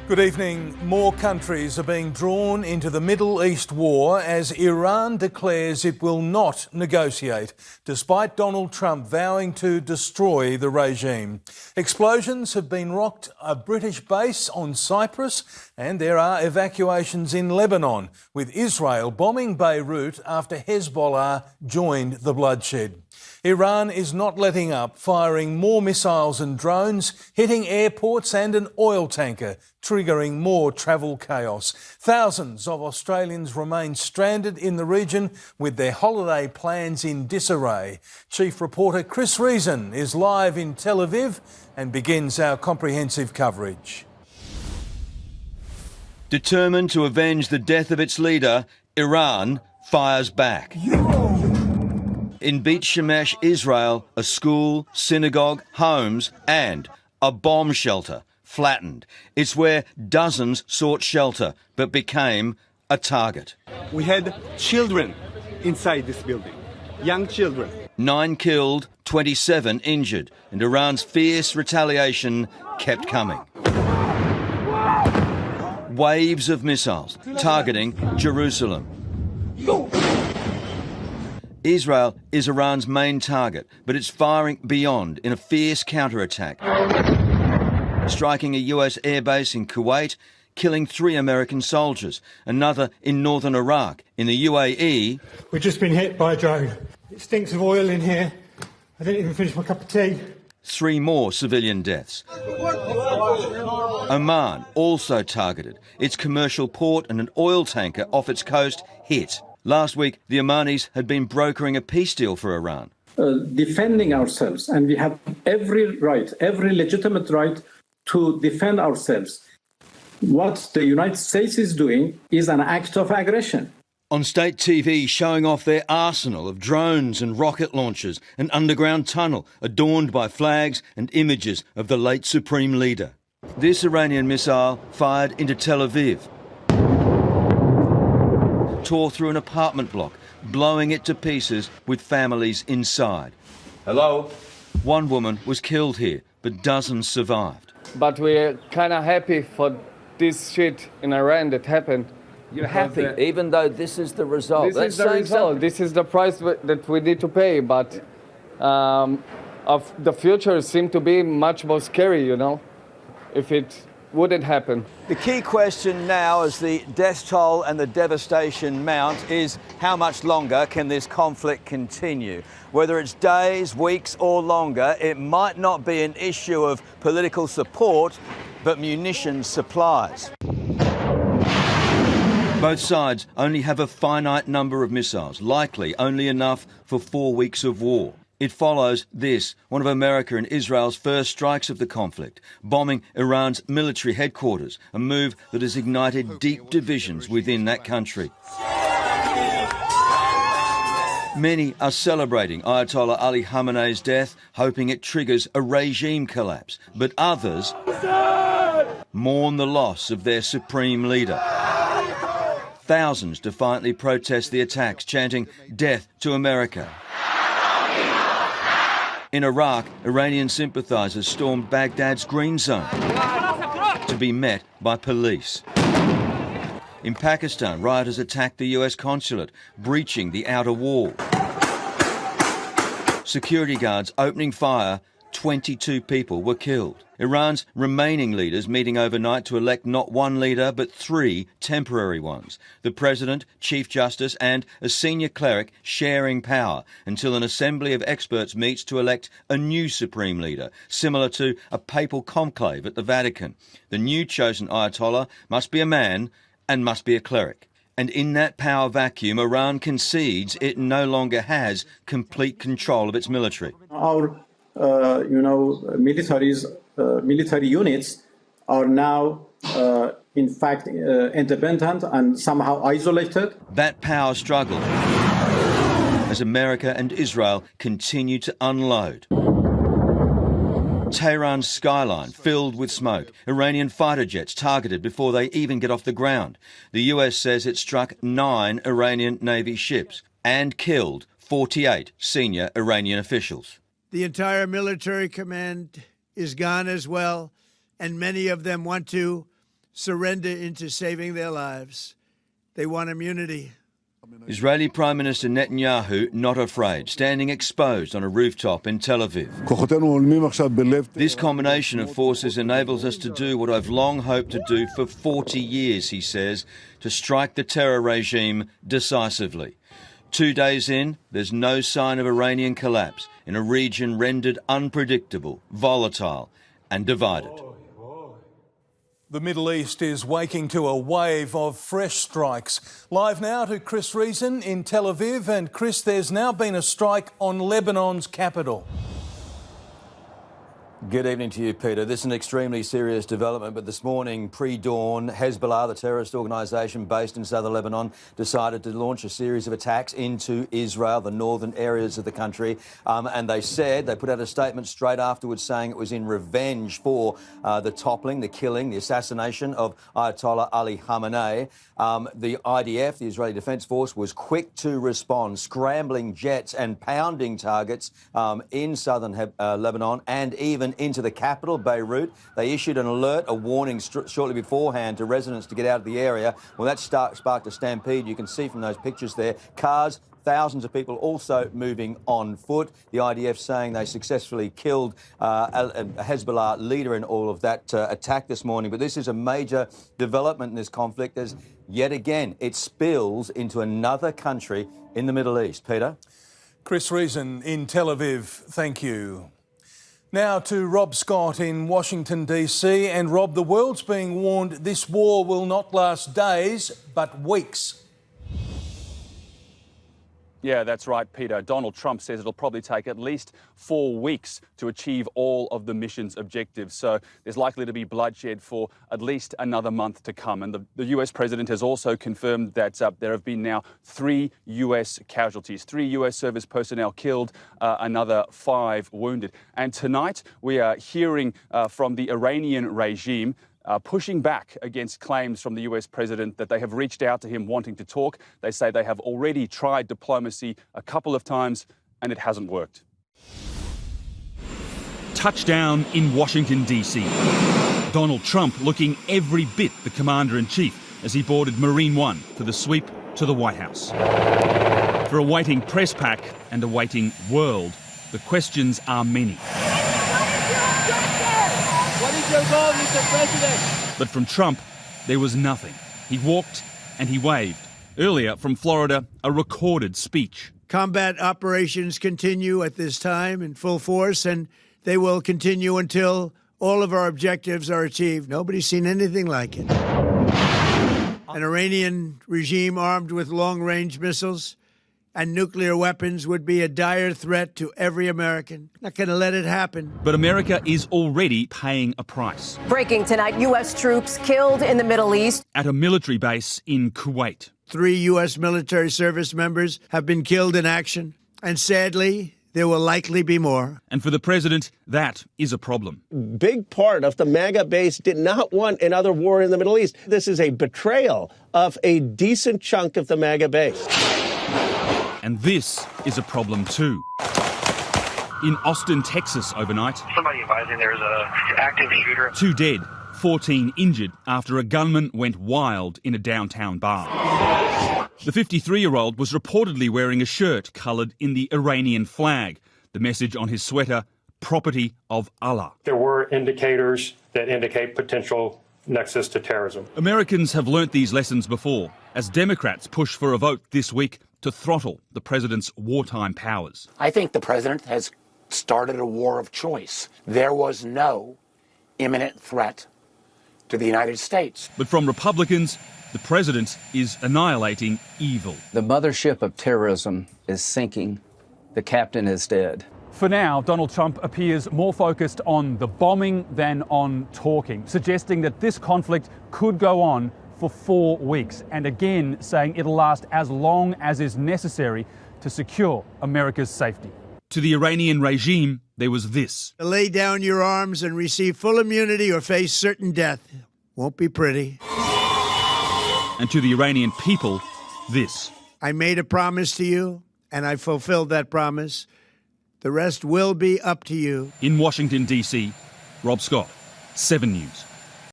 Good evening. More countries are being drawn into the Middle East war as Iran declares it will not negotiate, despite Donald Trump vowing to destroy the regime. Explosions have been rocked a British base on Cyprus, and there are evacuations in Lebanon, with Israel bombing Beirut after Hezbollah joined the bloodshed. Iran is not letting up, firing more missiles and drones, hitting airports and an oil tanker, triggering more travel chaos. Thousands of Australians remain stranded in the region with their holiday plans in disarray. Chief reporter Chris Reason is live in Tel Aviv and begins our comprehensive coverage. Determined to avenge the death of its leader, Iran fires back. In Beit Shemesh, Israel, a school, synagogue, homes and a bomb shelter flattened. It's where dozens sought shelter but became a target. We had children inside this building, young children. 9 killed, 27 injured, and Iran's fierce retaliation kept coming. Waves of missiles targeting Jerusalem. Israel is Iran's main target, but it's firing beyond in a fierce counterattack, striking a US airbase in Kuwait, killing 3 American soldiers, another in northern Iraq. In the UAE... We've just been hit by a drone. It stinks of oil in here. I didn't even finish my cup of tea. 3 more civilian deaths. Oman also targeted. Its commercial port and an oil tanker off its coast hit. Last week, the Omanis had been brokering a peace deal for Iran. Defending ourselves, and we have every right, every legitimate right to defend ourselves. What the United States is doing is an act of aggression. On state TV, showing off their arsenal of drones and rocket launchers, an underground tunnel adorned by flags and images of the late supreme leader. This Iranian missile fired into Tel Aviv, tore through an apartment block, blowing it to pieces with families inside. Hello? 1 woman was killed here, but dozens survived. But we're kind of happy for this shit in Iran that happened. You're happy, even though this is the result. This is the result. This is the price that we need to pay, but of the future seemed to be much more scary, you know, if it wouldn't happen. The key question now, as the death toll and the devastation mount, is how much longer can this conflict continue? Whether it's days, weeks or longer, it might not be an issue of political support, but munitions supplies. Both sides only have a finite number of missiles, likely only enough for 4 weeks of war. It follows this, one of America and Israel's first strikes of the conflict, bombing Iran's military headquarters, a move that has ignited deep divisions within that country. Many are celebrating Ayatollah Ali Khamenei's death, hoping it triggers a regime collapse. But others mourn the loss of their supreme leader. Thousands defiantly protest the attacks, chanting, "Death to America." In Iraq, Iranian sympathisers stormed Baghdad's Green Zone to be met by police. In Pakistan, rioters attacked the US consulate, breaching the outer wall. Security guards opening fire, 22 people were killed. Iran's remaining leaders meeting overnight to elect not 1 leader but 3 temporary ones. The president, chief justice and a senior cleric sharing power until an assembly of experts meets to elect a new supreme leader, similar to a papal conclave at the Vatican. The new chosen Ayatollah must be a man and must be a cleric. And in that power vacuum, Iran concedes it no longer has complete control of its military. Our military units are now, in fact, independent and somehow isolated. That power struggle as America and Israel continue to unload. Tehran's skyline filled with smoke, Iranian fighter jets targeted before they even get off the ground. The US says it struck 9 Iranian Navy ships and killed 48 senior Iranian officials. The entire military command is gone as well, and many of them want to surrender into saving their lives. They want immunity. Israeli Prime Minister Netanyahu not afraid, standing exposed on a rooftop in Tel Aviv. This combination of forces enables us to do what I've long hoped to do for 40 years, he says, to strike the terror regime decisively. 2 days in, there's no sign of Iranian collapse in a region rendered unpredictable, volatile and divided. The Middle East is waking to a wave of fresh strikes. Live now to Chris Reason in Tel Aviv. And Chris, there's now been a strike on Lebanon's capital. Good evening to you, Peter. This is an extremely serious development, but this morning, pre-dawn, Hezbollah, the terrorist organisation based in southern Lebanon, decided to launch a series of attacks into Israel, the northern areas of the country. And they put out a statement straight afterwards saying it was in revenge for the toppling, the killing, the assassination of Ayatollah Ali Khamenei. The IDF, the Israeli Defence Force, was quick to respond, scrambling jets and pounding targets in southern Lebanon and even into the capital, Beirut. They issued an alert, a warning shortly beforehand to residents to get out of the area. Well, that sparked a stampede. You can see from those pictures there, cars, thousands of people also moving on foot. The IDF saying they successfully killed a Hezbollah leader in all of that attack this morning. But this is a major development in this conflict as yet again it spills into another country in the Middle East. Peter? Chris Reason in Tel Aviv, thank you. Now to Rob Scott in Washington, D.C. And Rob, the world's being warned this war will not last days, but weeks. Yeah, that's right, Peter. Donald Trump says it'll probably take at least 4 weeks to achieve all of the mission's objectives. So there's likely to be bloodshed for at least another month to come. And the US president has also confirmed that there have been now 3 US casualties, 3 US service personnel killed, another 5 wounded. And tonight we are hearing from the Iranian regime pushing back against claims from the US president that they have reached out to him wanting to talk. They say they have already tried diplomacy a couple of times and it hasn't worked. Touchdown in Washington, D.C. Donald Trump looking every bit the commander-in-chief as he boarded Marine One for the sweep to the White House. For a waiting press pack and a waiting world, the questions are many. What is your goal, Mr. President? But from Trump, there was nothing. He walked and he waved. Earlier, from Florida, a recorded speech. Combat operations continue at this time in full force, and they will continue until all of our objectives are achieved. Nobody's seen anything like it. An Iranian regime armed with long-range missiles and nuclear weapons would be a dire threat to every American. Not going to let it happen. But America is already paying a price. Breaking tonight, U.S. troops killed in the Middle East. At a military base in Kuwait. 3 U.S. military service members have been killed in action. And sadly, there will likely be more. And for the president, that is a problem. Big part of the MAGA base did not want another war in the Middle East. This is a betrayal of a decent chunk of the MAGA base. And this is a problem too. In Austin, Texas overnight, somebody advising there's an active shooter. 2 dead, 14 injured after a gunman went wild in a downtown bar. The 53-year-old was reportedly wearing a shirt coloured in the Iranian flag. The message on his sweater, property of Allah. There were indicators that indicate potential nexus to terrorism. Americans have learnt these lessons before, as Democrats push for a vote this week to throttle the president's wartime powers. I think the president has started a war of choice. There was no imminent threat to the United States. But from Republicans, the president is annihilating evil. The mothership of terrorism is sinking. The captain is dead. For now, Donald Trump appears more focused on the bombing than on talking, suggesting that this conflict could go on for 4 weeks, and again saying it'll last as long as is necessary to secure America's safety. To the Iranian regime, there was this. Lay down your arms and receive full immunity or face certain death. Won't be pretty. And to the Iranian people, this. I made a promise to you, and I fulfilled that promise. The rest will be up to you. In Washington, D.C., Rob Scott, 7 News.